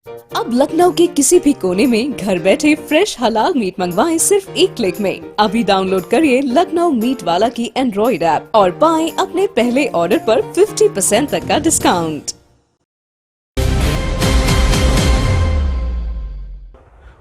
अब लखनऊ के किसी भी कोने में घर बैठे फ्रेश हलाल मीट मंगवाएं सिर्फ एक क्लिक में। अभी डाउनलोड करिए लखनऊ मीट वाला की एंड्रॉइड ऐप और पाएं अपने पहले ऑर्डर पर 50% तक का डिस्काउंट।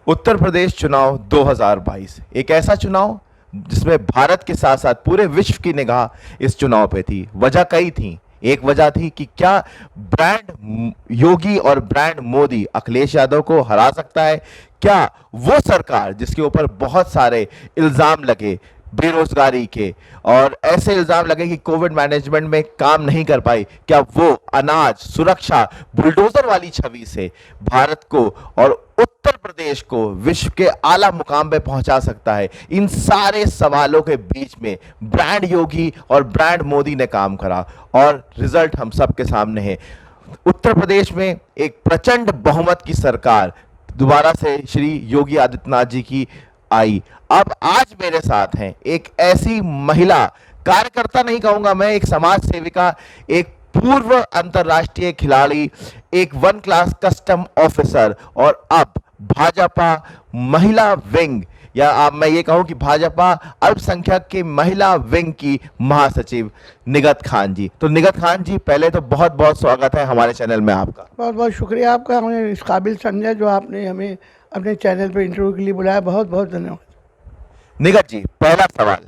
उत्तर प्रदेश चुनाव 2022 एक ऐसा चुनाव जिसमें भारत के साथ साथ पूरे विश्व की निगाह इस चुनाव पे थी। वजह कई थी। एक वजह थी कि क्या ब्रांड योगी और ब्रांड मोदी अखिलेश यादव को हरा सकता है? क्या वो सरकार जिसके ऊपर बहुत सारे इल्जाम लगे बेरोजगारी के और ऐसे इल्जाम लगे कि कोविड मैनेजमेंट में काम नहीं कर पाई, क्या वो अनाज सुरक्षा बुलडोजर वाली छवि से भारत को और उत्तर प्रदेश को विश्व के आला मुकाम पे पहुंचा सकता है? इन सारे सवालों के बीच में ब्रांड योगी और ब्रांड मोदी ने काम करा और रिजल्ट हम सबके सामने है। उत्तर प्रदेश में एक प्रचंड बहुमत की सरकार दोबारा से श्री योगी आदित्यनाथ जी की आई। अब आज मेरे साथ हैं एक ऐसी महिला कार्यकर्ता, नहीं कहूंगा मैं, एक समाज सेविका, एक पूर्व अंतर्राष्ट्रीय खिलाड़ी, एक 1 क्लास कस्टम ऑफिसर और अब भाजपा महिला विंग या अब मैं ये कहूं कि भाजपा अल्पसंख्यक के महिला विंग की महासचिव निगत खान जी। तो निगत खान जी, पहले तो बहुत बहुत स्वागत है हमारे चैनल में आपका। बहुत बहुत शुक्रिया आपका, हमें इस काबिल समझा जो आपने हमें अपने चैनल पर इंटरव्यू के लिए बुलाया। बहुत बहुत धन्यवाद। निगत जी, पहला सवाल,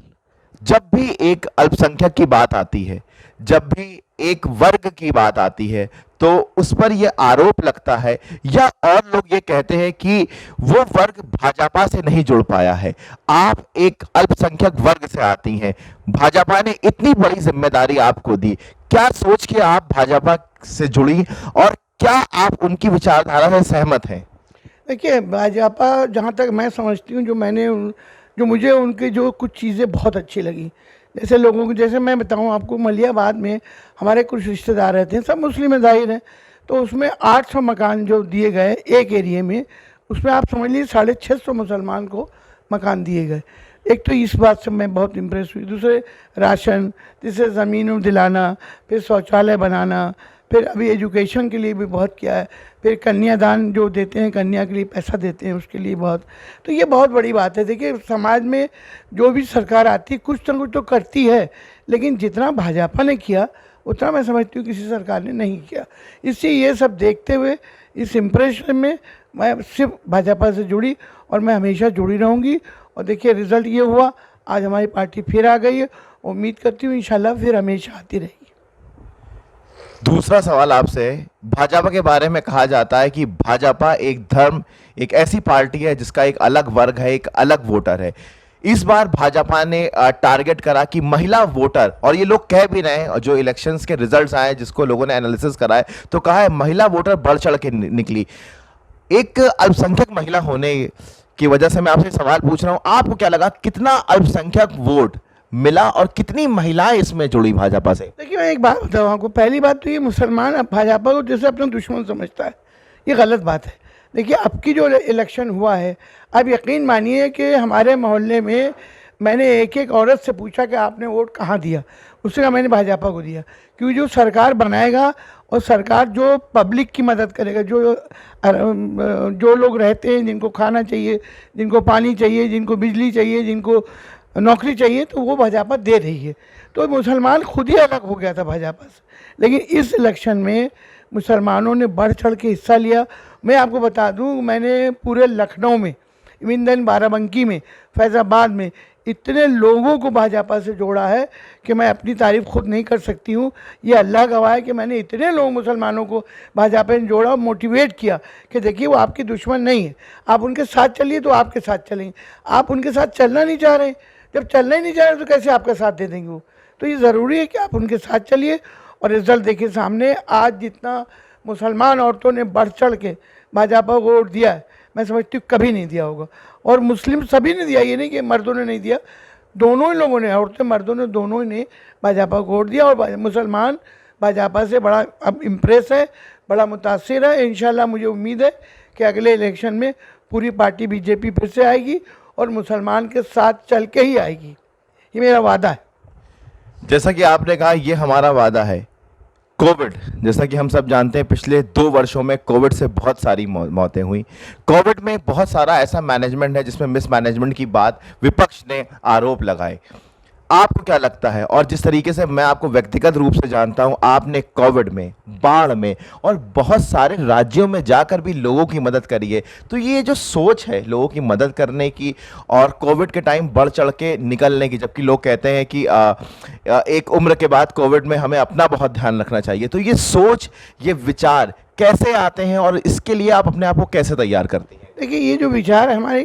जब भी एक अल्पसंख्यक की बात आती है, जब भी एक वर्ग की बात आती है, तो उस पर यह आरोप लगता है या और लोग ये कहते हैं कि वो वर्ग भाजपा से नहीं जुड़ पाया है। आप एक अल्पसंख्यक वर्ग से आती हैं, भाजपा ने इतनी बड़ी जिम्मेदारी आपको दी, क्या सोच के आप भाजपा से जुड़ी और क्या आप उनकी विचारधारा से सहमत हैं? देखिए, भाजपा जहाँ तक मैं समझती हूँ, जो मुझे उनकी जो कुछ चीज़ें बहुत अच्छी लगी, जैसे लोगों को, जैसे मैं बताऊं आपको, मलियाबाद में हमारे कुछ रिश्तेदार रहते हैं, सब मुस्लिम जाहिर हैं, तो उसमें 800 मकान जो दिए गए एक एरिए में, उसमें आप समझ लीजिए 650 मुसलमान को मकान दिए गए। एक तो इस बात से मैं बहुत इम्प्रेस हुई। दूसरे राशन, जैसे ज़मीन दिलाना, फिर शौचालय बनाना, फिर अभी एजुकेशन के लिए भी बहुत किया है, फिर कन्यादान जो देते हैं, कन्या के लिए पैसा देते हैं, उसके लिए बहुत, तो ये बहुत बड़ी बात है। देखिए, समाज में जो भी सरकार आती है कुछ ना कुछ तो करती है, लेकिन जितना भाजपा ने किया उतना मैं समझती हूँ किसी सरकार ने नहीं किया। इससे ये सब देखते हुए इस इम्प्रेशन में मैं सिर्फ भाजपा से जुड़ी और मैं हमेशा जुड़ी रहूँगी। और देखिए, रिज़ल्ट ये हुआ, आज हमारी पार्टी फिर आ गई है, उम्मीद करती हूँ इंशाल्लाह फिर हमेशा आती रहेगी। दूसरा सवाल आपसे, भाजपा के बारे में कहा जाता है कि भाजपा एक धर्म, एक ऐसी पार्टी है जिसका एक अलग वर्ग है, एक अलग वोटर है। इस बार भाजपा ने टारगेट करा कि महिला वोटर, और ये लोग कह भी रहे हैं, और जो इलेक्शंस के रिजल्ट्स आए जिसको लोगों ने एनालिसिस करा है, तो कहा है महिला वोटर बढ़ चढ़ के निकली। एक अल्पसंख्यक महिला होने की वजह से मैं आपसे सवाल पूछ रहा हूं, आपको क्या लगा कितना अल्पसंख्यक वोट मिला और कितनी महिलाएं इसमें जुड़ी भाजपा से? देखिए, मैं एक बात बताऊँ आपको। पहली बात तो ये, मुसलमान अब भाजपा को जैसे अपना दुश्मन समझता है, ये गलत बात है। देखिए, अब की जो इलेक्शन हुआ है, आप यकीन मानिए कि हमारे मोहल्ले में मैंने एक एक औरत से पूछा कि आपने वोट कहाँ दिया, उसने कहा मैंने भाजपा को दिया। क्योंकि जो सरकार बनाएगा और सरकार जो पब्लिक की मदद करेगा, जो लोग रहते हैं, जिनको खाना चाहिए, जिनको पानी चाहिए, जिनको बिजली चाहिए, जिनको नौकरी चाहिए, तो वो भाजपा दे रही है। तो मुसलमान खुद ही अलग हो गया था भाजपा से, लेकिन इस इलेक्शन में मुसलमानों ने बढ़ चढ़ के हिस्सा लिया। मैं आपको बता दूं, मैंने पूरे लखनऊ में, इवन बाराबंकी में, फैज़ाबाद में इतने लोगों को भाजपा से जोड़ा है कि मैं अपनी तारीफ़ खुद नहीं कर सकती हूँ। ये अल्लाह गवाह है कि मैंने इतने लोग मुसलमानों को भाजपा ने जोड़ा, मोटिवेट किया कि देखिए वो आपके दुश्मन नहीं है, आप उनके साथ चलिए तो आपके साथ चलेंगे। आप उनके साथ चलना नहीं चाह रहे, जब चलना ही नहीं चाह रहे तो कैसे आपका साथ दे देंगे वो? तो ये ज़रूरी है कि आप उनके साथ चलिए। और रिज़ल्ट देखिए सामने, आज जितना मुसलमान औरतों ने बढ़ चढ़ के भाजपा को वोट दिया है, मैं समझती हूँ कभी नहीं दिया होगा। और मुस्लिम सभी ने दिया, ये नहीं कि मर्दों ने नहीं दिया, दोनों ही लोगों ने, औरतें मर्दों ने, दोनों ही ने भाजपा को वोट दिया। और मुसलमान भाजपा से बड़ा अब इम्प्रेस है, बड़ा मुतासिर है। इंशाल्लाह मुझे उम्मीद है कि अगले इलेक्शन में पूरी पार्टी बीजेपी फिर से आएगी और मुसलमान के साथ चल के ही आएगी, ये मेरा वादा है। जैसा कि आपने कहा, ये हमारा वादा है, कोविड, जैसा कि हम सब जानते हैं, पिछले 2 वर्षों में कोविड से बहुत सारी मौतें हुई। कोविड में बहुत सारा ऐसा मैनेजमेंट है जिसमें मिसमैनेजमेंट की बात विपक्ष ने आरोप लगाए। आपको क्या लगता है, और जिस तरीके से मैं आपको व्यक्तिगत रूप से जानता हूं, आपने कोविड में, बाढ़ में और बहुत सारे राज्यों में जाकर भी लोगों की मदद करी है, तो ये जो सोच है लोगों की मदद करने की और कोविड के टाइम बढ़ चढ़ के निकलने की, जबकि लोग कहते हैं कि एक उम्र के बाद कोविड में हमें अपना बहुत ध्यान रखना चाहिए, तो ये सोच, ये विचार कैसे आते हैं और इसके लिए आप अपने आप को कैसे तैयार करती हैं? देखिए, ये जो विचार है हमारे,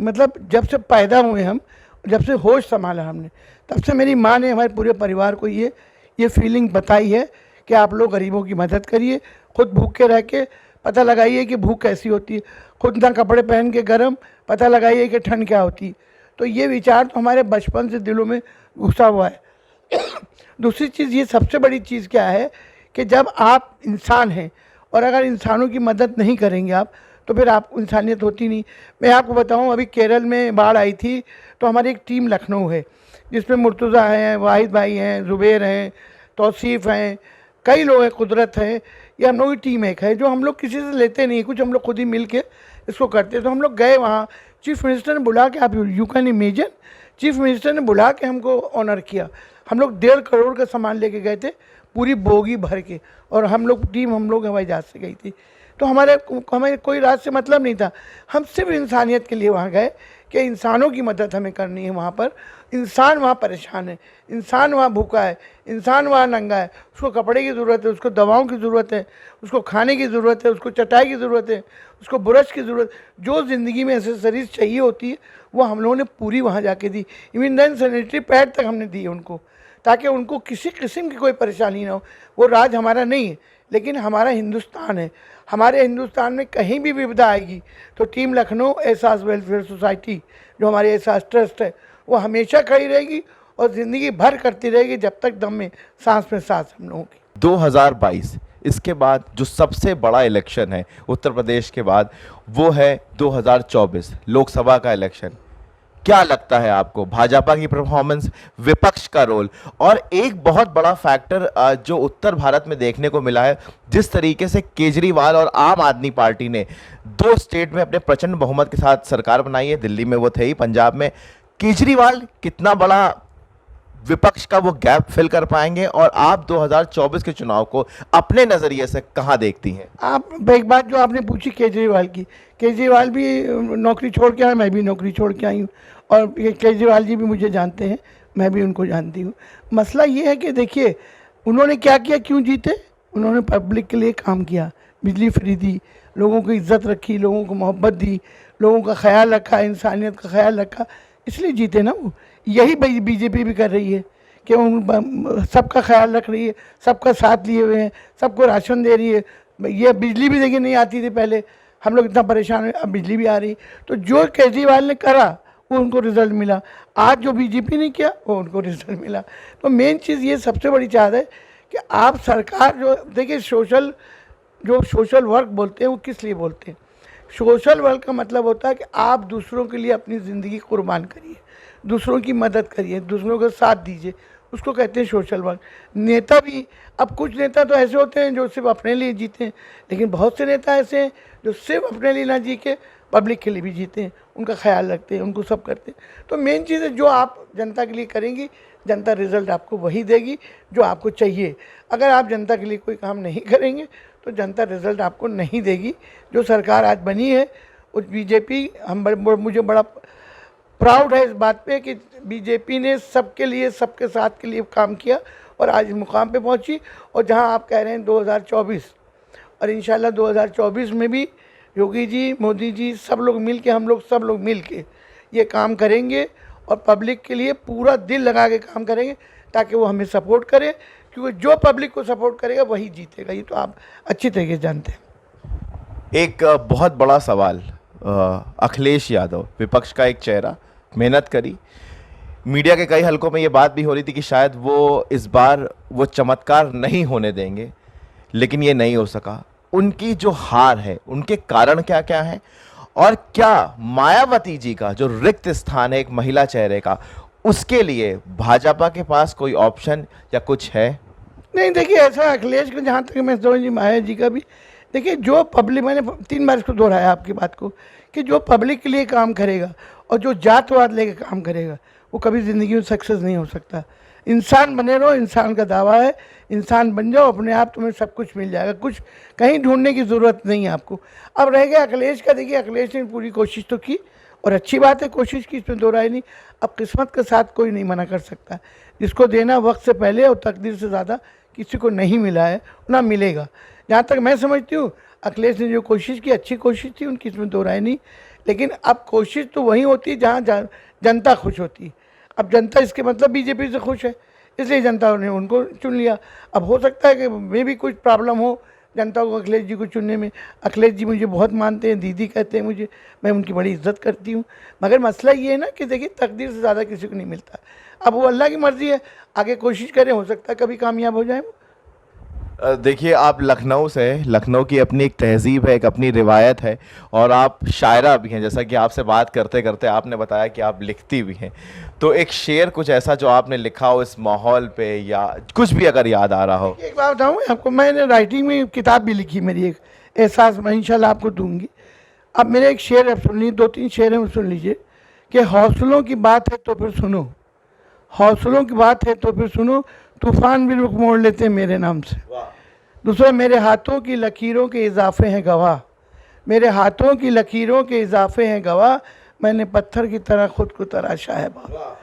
मतलब जब से पैदा हुए हम, जब से होश संभाला हमने, तब से मेरी माँ ने हमारे पूरे परिवार को ये फीलिंग बताई है कि आप लोग गरीबों की मदद करिए, खुद भूखे रह के पता लगाइए कि भूख कैसी होती है, खुद ना कपड़े पहन के गर्म, पता लगाइए कि ठंड क्या होती है। तो ये विचार तो हमारे बचपन से दिलों में घुसा हुआ है। दूसरी चीज़, ये सबसे बड़ी चीज़ क्या है कि जब आप इंसान हैं और अगर इंसानों की मदद नहीं करेंगे आप, तो फिर आप इंसानियत होती नहीं। मैं आपको बताऊं, अभी केरल में बाढ़ आई थी, तो हमारी एक टीम लखनऊ है जिसमें मुर्तज़ा हैं, वाहिद भाई हैं, ज़ुबैर हैं, तौसीफ़ हैं, कई लोग हैं, कुदरत हैं। ये हम लोग की टीम एक है जो हम लोग किसी से लेते नहीं, कुछ हम लोग खुद ही मिल के इसको करते हैं। तो हम लोग गए वहाँ, चीफ़ मिनिस्टर ने बुला के, आप you can imagine, chief minister ने बुला के हमको ऑनर किया। हम लोग 1.5 करोड़ का सामान लेके गए थे, पूरी बोगी भर के, और हम लोग हवाई जहाज़ से गई थी। तो हमें कोई रात से मतलब नहीं था, हम सिर्फ इंसानियत के लिए वहाँ गए कि इंसानों की मदद हमें करनी है। वहाँ पर इंसान वहाँ परेशान है, इंसान वहाँ भूखा है, इंसान वहाँ नंगा है, उसको कपड़े की ज़रूरत है, उसको दवाओं की ज़रूरत है, उसको खाने की ज़रूरत है, उसको चटाई की ज़रूरत है, उसको ब्रश की ज़रूरत, जो ज़िंदगी में एसेसरीज चाहिए होती है वो हम लोगों ने पूरी वहाँ जाके दी। इवन देन सैनिटरी पैड तक हमने दी उनको, ताकि उनको किसी किस्म की कोई परेशानी ना हो। वो राज हमारा नहीं है, लेकिन हमारा हिंदुस्तान है। हमारे हिंदुस्तान में कहीं भी विपदा आएगी तो टीम लखनऊ एहसास वेलफेयर सोसाइटी, जो हमारी एहसास ट्रस्ट है, वो हमेशा खड़ी रहेगी और ज़िंदगी भर करती रहेगी जब तक दम में सांस हम लोगों की। 2022, इसके बाद जो सबसे बड़ा इलेक्शन है उत्तर प्रदेश के बाद, वो है 2024 लोकसभा का इलेक्शन। क्या लगता है आपको, भाजपा की परफॉर्मेंस, विपक्ष का रोल, और एक बहुत बड़ा फैक्टर जो उत्तर भारत में देखने को मिला है, जिस तरीके से केजरीवाल और आम आदमी पार्टी ने 2 स्टेट में अपने प्रचंड बहुमत के साथ सरकार बनाई है, दिल्ली में वो थे ही, पंजाब में, केजरीवाल कितना बड़ा विपक्ष का वो गैप फिल कर पाएंगे, और आप 2024 के चुनाव को अपने नज़रिए से कहाँ देखती हैं? आप एक बात जो आपने पूछी केजरीवाल की, केजरीवाल भी नौकरी छोड़ के आए, मैं भी नौकरी छोड़ के आई हूँ, और केजरीवाल जी भी मुझे जानते हैं, मैं भी उनको जानती हूँ। मसला ये है कि देखिए, उन्होंने क्या किया, क्यों जीते? उन्होंने पब्लिक के लिए काम किया, बिजली फ्री दी, लोगों को इज्जत रखी, लोगों को मोहब्बत दी, लोगों का ख्याल रखा, इंसानियत का ख्याल रखा, इसलिए जीते ना वो। यही बीजेपी भी कर रही है कि उन सबका ख्याल रख रही है, सबका साथ लिए हुए हैं, सबको राशन दे रही है। ये बिजली भी देखिए नहीं आती थी पहले, हम लोग इतना परेशान हैं, अब बिजली भी आ रही। तो जो केजरीवाल ने करा वो उनको रिजल्ट मिला, आज जो बीजेपी ने किया वो उनको रिजल्ट मिला। तो मेन चीज़ ये सबसे बड़ी चाहत है कि आप सरकार, जो देखिए सोशल वर्क बोलते हैं, वो किस लिए बोलते हैं? सोशल वर्क का मतलब होता है कि आप दूसरों के लिए अपनी ज़िंदगी कुर्बान करिए, दूसरों की मदद करिए, दूसरों का साथ दीजिए, उसको कहते हैं सोशल वर्क। नेता भी, अब कुछ नेता तो ऐसे होते हैं जो सिर्फ अपने लिए जीते हैं, लेकिन बहुत से नेता ऐसे हैं जो सिर्फ अपने लिए ना जी के पब्लिक के लिए भी जीते हैं, उनका ख्याल रखते हैं, उनको सब करते हैं। तो मेन चीज़ है, जो आप जनता के लिए करेंगी, जनता रिजल्ट आपको वही देगी जो आपको चाहिए। अगर आप जनता के लिए कोई काम नहीं करेंगे तो जनता रिजल्ट आपको नहीं देगी। जो सरकार आज बनी है उस बीजेपी, मुझे बड़ा प्राउड है इस बात पे कि बीजेपी ने सबके लिए, सबके साथ के लिए काम किया और आज इस मुकाम पे पहुंची। और जहां आप कह रहे हैं 2024, और इंशाल्लाह 2024 में भी योगी जी, मोदी जी, सब लोग मिल के, हम लोग सब लोग मिल के ये काम करेंगे और पब्लिक के लिए पूरा दिल लगा के काम करेंगे ताकि वो हमें सपोर्ट करे, क्योंकि जो पब्लिक को सपोर्ट करेगा वही जीतेगा। ये तो आप अच्छी तरीके से जानते हैं। एक बहुत बड़ा सवाल, अखिलेश यादव विपक्ष का एक चेहरा, मेहनत करी, मीडिया के कई हलकों में ये बात भी हो रही थी कि शायद वो इस बार वो चमत्कार नहीं होने देंगे, लेकिन ये नहीं हो सका। उनकी जो हार है, उनके कारण क्या क्या हैं, और क्या मायावती जी का जो रिक्त स्थान है एक महिला चेहरे का, उसके लिए भाजपा के पास कोई ऑप्शन या कुछ है? नहीं देखिए, ऐसा अखिलेश को जहाँ तक मैं समझ में आया जी का भी, देखिए जो पब्लिक, मैंने 3 बार इसको दोहराया आपकी बात को, कि जो पब्लिक के लिए काम करेगा और जो जातवाद लेके काम करेगा वो कभी ज़िंदगी में सक्सेस नहीं हो सकता। इंसान बने रहो, इंसान का दावा है, इंसान बन जाओ, अपने आप तुम्हें सब कुछ मिल जाएगा, कुछ कहीं ढूंढने की ज़रूरत नहीं है आपको। अब रह गया अखिलेश का, देखिए अखिलेश ने पूरी कोशिश तो की और अच्छी बात है, कोशिश की, इसमें दो राय नहीं। अब किस्मत के साथ कोई नहीं मना कर सकता, जिसको देना वक्त से पहले और तकदीर से ज़्यादा किसी को नहीं मिला है ना मिलेगा। जहाँ तक मैं समझती हूँ अखिलेश ने जो कोशिश की अच्छी कोशिश थी उनकी, इसमें दो राय नहीं। लेकिन अब कोशिश तो वहीं होती है जहाँ जनता खुश होती है। अब जनता इसके मतलब बीजेपी से खुश है, इसलिए जनता ने उनको चुन लिया। अब हो सकता है कि मे भी कुछ प्रॉब्लम हो जनता को अखिलेश जी को चुनने में। अखिलेश जी मुझे बहुत मानते हैं, दीदी कहते हैं मुझे, मैं उनकी बड़ी इज्जत करती हूँ। मगर मसला ये है ना कि देखिए तकदीर से ज़्यादा किसी को नहीं मिलता। अब वो अल्लाह की मर्ज़ी है, आगे कोशिश करें, हो सकता है कभी कामयाब हो जाए वो। देखिए आप लखनऊ से, लखनऊ की अपनी एक तहज़ीब है, एक अपनी रिवायत है, और आप शायरा भी हैं। जैसा कि आपसे बात करते करते आपने बताया कि आप लिखती भी हैं, तो एक शेर कुछ ऐसा जो आपने लिखा हो इस माहौल पे, या कुछ भी अगर याद आ रहा हो। एक बात बताऊँ आपको, मैंने राइटिंग में किताब भी लिखी मेरी, एक एहसास, मैं इंशाल्लाह आपको दूंगी। अब मेरे एक शेर है, सुन लीजिए, 2-3 शेर हैं, सुन लीजिए कि हौसलों की बात है तो फिर सुनो, हौसलों की बात है तो फिर सुनो, तूफान भी रुख मोड़ लेते हैं मेरे नाम से। दूसरा, मेरे हाथों की लकीरों के इजाफे हैं गवाह, मेरे हाथों की लकीरों के इजाफे हैं गवाह, मैंने पत्थर की तरह खुद को तराशा है बाबा।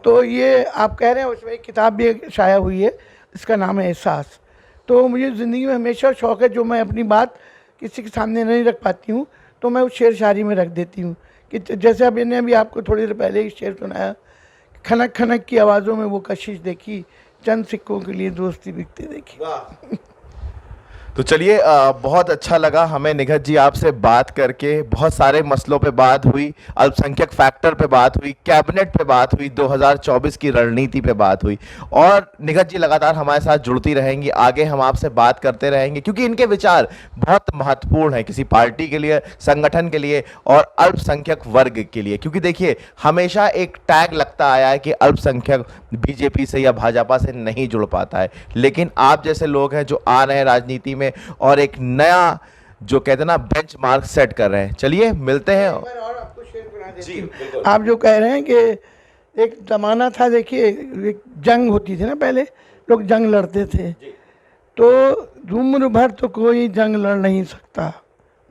तो ये आप कह रहे हैं, उसमें एक किताब भी शाया हुई है, इसका नाम है एहसास। तो मुझे ज़िंदगी में हमेशा शौक़ है, जो मैं अपनी बात किसी के सामने नहीं रख पाती हूँ तो मैं उस शेर शायरी में रख देती हूँ। कि जैसे अब मैंने अभी आपको थोड़ी देर पहले ही शेर सुनाया, खनक खनक की आवाज़ों में वो कशिश देखी, चंद सिक्कों के लिए दोस्ती बिकते देखी। तो चलिए, बहुत अच्छा लगा हमें निघत जी आपसे बात करके। बहुत सारे मसलों पे बात हुई, अल्पसंख्यक फैक्टर पे बात हुई, कैबिनेट पे बात हुई, 2024 की रणनीति पे बात हुई, और निघत जी लगातार हमारे साथ जुड़ती रहेंगी। आगे हम आपसे बात करते रहेंगे क्योंकि इनके विचार बहुत महत्वपूर्ण हैं किसी पार्टी के लिए, संगठन के लिए और अल्पसंख्यक वर्ग के लिए। क्योंकि देखिए हमेशा एक टैग लगता आया है कि अल्पसंख्यक बीजेपी से या भाजपा से नहीं जुड़ पाता है, लेकिन आप जैसे लोग हैं जो आ रहे हैं राजनीति में और एक नया, जो कहते हैं ना, बेंचमार्क सेट कर रहे हैं। चलिए मिलते हैं। और आपको शेर बना देती हूँ। आप जो कह रहे हैं कि एक ज़माना था, देखिए एक जंग होती थी ना, पहले लोग जंग लड़ते थे, तो उम्र भर तो कोई जंग लड़ नहीं सकता,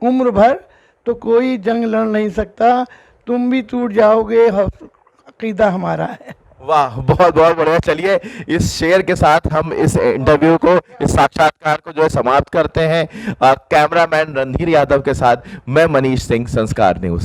उम्र भर तो कोई जंग लड़ नहीं सकता, तुम भी टूट जाओगे, अकीदा हमारा है। वाह, बहुत बहुत बढ़िया। चलिए इस शेर के साथ हम इस इंटरव्यू को, इस साक्षात्कार को जो है समाप्त करते हैं। कैमरामैन रणधीर यादव के साथ मैं मनीष सिंह, संस्कार न्यूज़।